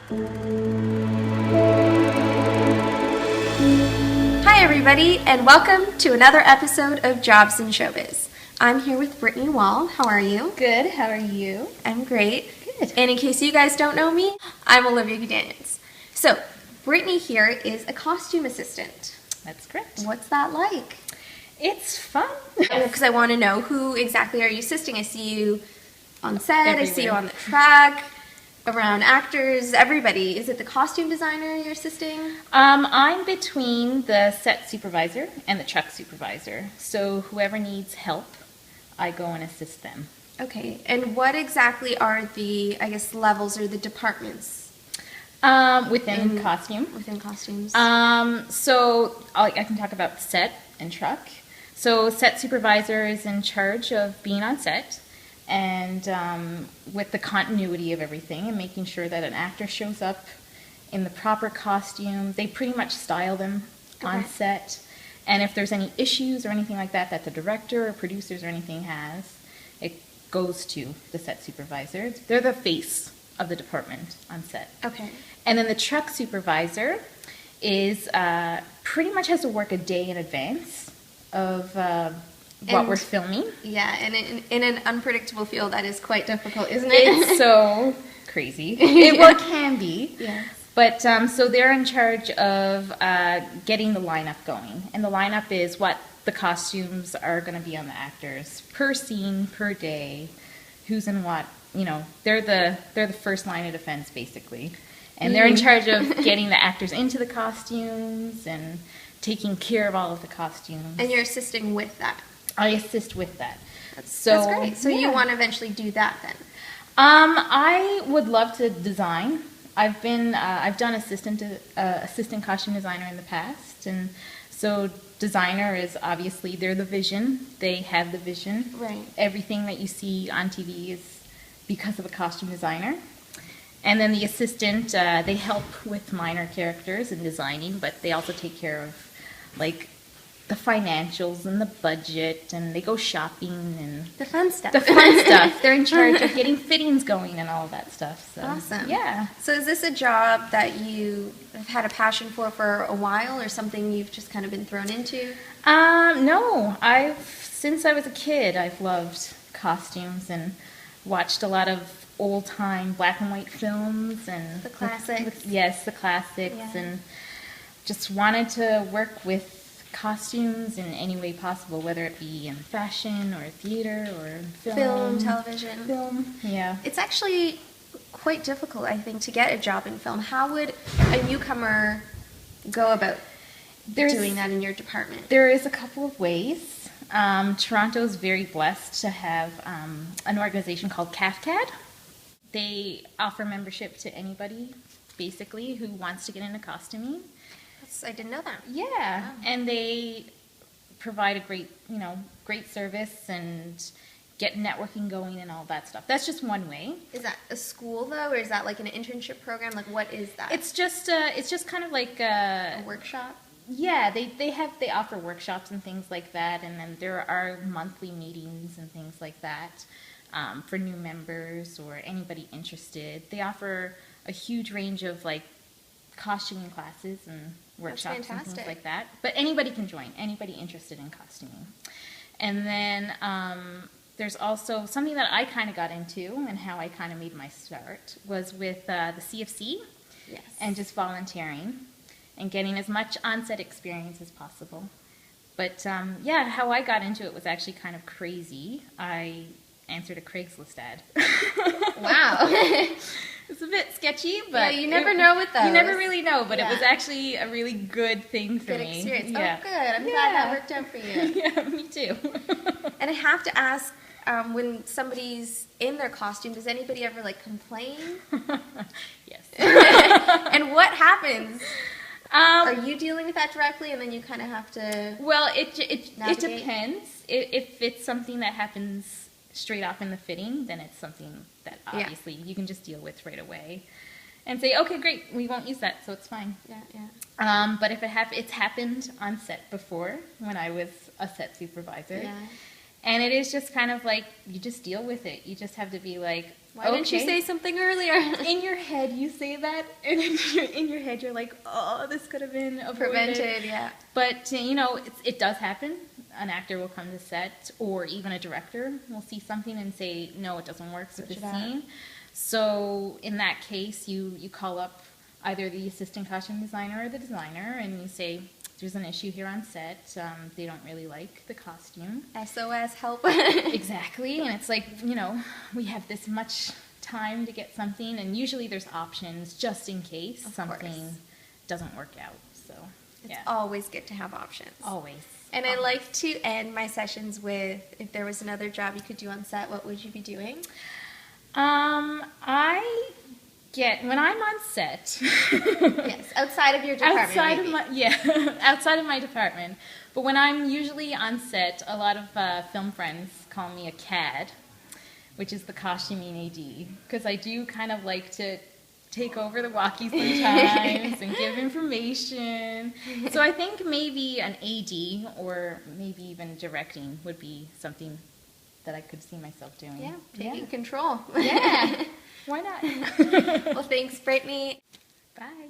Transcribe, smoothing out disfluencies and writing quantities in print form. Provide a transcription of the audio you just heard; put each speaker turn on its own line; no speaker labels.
Hi everybody, and welcome to another episode of Jobs in Showbiz. I'm here with Brittney Wall. How are you?
Good. How are you?
I'm great.
Good.
And in case you guys don't know me, I'm Olivia Gudaniec. So, Brittney here is a costume assistant.
That's correct.
What's that like?
It's fun.
Because I want to know, who exactly are you assisting? I see you on set,
Everywhere.
I see you on the track, around actors, everybody. Is it the costume designer you're assisting?
I'm between the set supervisor and the truck supervisor. So whoever needs help, I go and assist them.
Okay, and what exactly are the, I guess, levels or the departments
Within costume.
within costumes?
So I can talk about set and truck. So set supervisor is in charge of being on set and with the continuity of everything and making sure that an actor shows up in the proper costume. They pretty much style them on
Okay.
set. And if there's any issues or anything like that that the director or producers or anything has, it goes to the set supervisor. They're the face of the department on set.
Okay.
And then the truck supervisor is pretty much has to work a day in advance of what
And-
we're filming.
Yeah, and in an unpredictable field, that is quite difficult, isn't it?
It's so crazy. Well, it can be.
Yes.
But so they're in charge of getting the lineup going. And the lineup is what the costumes are going to be on the actors per scene, per day, who's in what. You know, they're the first line of defense, basically. And they're in charge of getting the actors into the costumes and taking care of all of the costumes.
And you're assisting with that.
I assist with that.
That's great. So you want to eventually do that then?
I would love to design. I've done assistant costume designer in the past, and so designer is obviously they're the vision. They have the vision.
Right.
Everything that you see on TV is because of a costume designer. And then the assistant, they help with minor characters and designing, but they also take care of like the financials and the budget, and they go shopping and
The fun stuff.
the fun stuff. They're in charge of getting fittings going and all of that stuff. So,
Awesome.
Yeah.
So is this a job that you have had a passion for a while, or something you've just kind of been thrown into?
No. Since I was a kid, I've loved costumes and watched a lot of old-time black and white films and
The classics.
Yes, the classics,
Yeah.
and just wanted to work with costumes in any way possible, whether it be in fashion or theater or
Film, television.
Film, yeah.
It's actually quite difficult, I think, to get a job in film. How would a newcomer go about doing that in your department?
There is a couple of ways. Toronto's very blessed to have an organization called CAFCAD. They offer membership to anybody, basically, who wants to get into costuming.
I didn't know that.
Yeah,
Wow.
and they provide a great service and get networking going and all that stuff. That's just one way.
Is that a school, though, or is that like an internship program? Like, what is that?
It's just kind of like
a workshop?
yeah, they offer workshops and things like that, and then there are monthly meetings and things like that for new members or anybody interested. They offer a huge range of like costuming classes and workshops and
fantastic.
things like that. But anybody can join, anybody interested in costuming. And then there's also something that I kind of got into and how I kind of made my start was with the CFC.
Yes.
And just volunteering and getting as much on-set experience as possible. But yeah, how I got into it was actually kind of crazy. I answered a Craigslist ad.
Wow.
It's a bit sketchy, but
Yeah, you never know with those.
You never really know, but
Yeah.
it was actually a really good thing for
Good
me.
experience.
Yeah.
Oh, good. I'm glad that worked out for you.
Yeah, me too.
And I have to ask, when somebody's in their costume, does anybody ever like complain?
Yes.
And what happens?
Um,
Are you dealing with that directly, and then you kind of have to?
Well, it
Navigate?
depends. If it's something that happens straight off in the fitting, then it's something that
Yeah.
obviously you can just deal with right away and say, okay, great, we won't use that, so it's fine.
Yeah.
But if it's happened on set before when I was a set supervisor,
Yeah.
and it is just kind of like you just deal with it. You just have to be like,
Why didn't you say something earlier?
In your head, you say that, and in your head, you're like, oh, this could have been avoided.
Prevented, yeah.
But, you know, it does happen. An actor will come to set, or even a director will see something and say, no, it doesn't work with the scene. So in that case, you call up either the assistant costume designer or the designer, and you say, there's an issue here on set. They don't really like the costume.
SOS, help.
Exactly. And it's like, you know, we have this much time to get something, and usually there's options just in case something doesn't work out. So,
it's always good to have options.
Always.
And I like to end my sessions with, if there was another job you could do on set, what would you be doing?
When I'm on set.
Yes, outside of your department.
Outside of my department. But when I'm usually on set, a lot of film friends call me a CAD, which is the costuming AD, because I do kind of like to take over the walkie sometimes and give information. So I think maybe an AD or maybe even directing would be something that I could see myself doing.
Yeah, taking control.
Yeah. Why not?
Well, thanks, Brittney.
Bye.